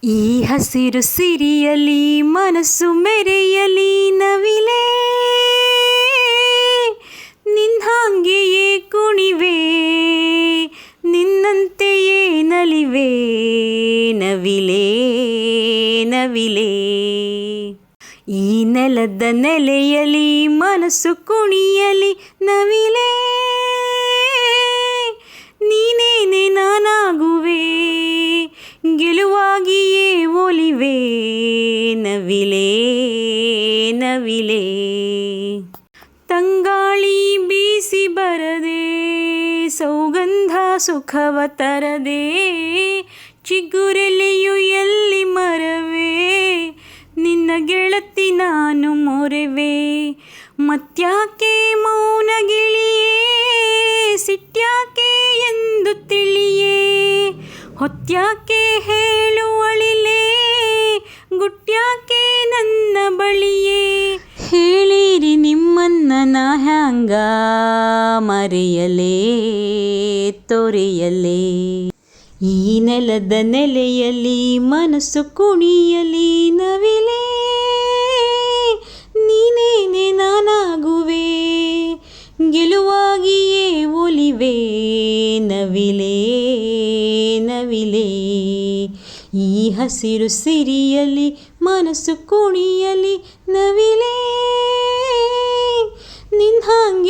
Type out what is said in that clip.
ಈ ಹಸಿರು ಸಿರಿಯಲಿ ಮನಸ್ಸು ಮೆರೆಯಲಿ ನವಿಲೇ, ನಿನ್ನಂಗೆಯೇ ಕುಣಿವೆ ನಿನ್ನಂತೆಯೇ ನಲಿವೆ ನವಿಲೇ ನವಿಲೇ. ಈ ನೆಲದ ನೆಲೆಯಲಿ ಮನಸ್ಸು ಕುಣಿಯಲಿ ನವಿಲೇ, ನೀನೇನೆ ನಾನಾಗುವೆ ಗೆಲುವಾಗಿಯೇ ಒಲಿವೆ ನವಿಲೇ ನವಿಲೇ. ತಂಗಾಳಿ ಬೀಸಿ ಬರದೆ ಸೌಗಂಧ ಸುಖವ ತರದೆ, ಚಿಗುರೆಲೆಯು ಎಲ್ಲಿ ಮರವೇ ನಿನ್ನ ಗೆಳತಿ ನಾನು ಮೊರೆವೆ. ಮತ್ಯಾಕೆ ಮೌನ ಗಿಳಿಯೇ ಸಿಟ್ಯಾಕೆ ಎಂದು ತಿಳಿಯೇ, ಹೊತ್ಯಾಕೆ ಹೇಳುವಳಿಲೇ ಗುಟ್ಯಾಕೆ ನನ್ನ ಬಳಿಯೇ. ಹೇಳಿರಿ ನಿಮ್ಮನ್ನ ನಾ ಹ್ಯಾಂಗ ಮರೆಯಲೇ ತೊರೆಯಲೇ. ಈ ನೆಲದ ನೆಲೆಯಲ್ಲಿ ಮನಸ್ಸು ಕುಣಿಯಲಿ ನವಿಲೇ, ನೀನೇನೆ ನಾನಾಗುವೆ ಗೆಲುವಾಗಿಯೇ ಒಲಿವೆ ನವಿಲೇ ನವಿಲೇ. ಈ ಹಸಿರು ಸಿರಿಯಲಿ ಮನಸ್ಸು ಕುಣಿಯಲಿ ನವಿಲೇ, ನಿನ್ನ ಹಾಗೆ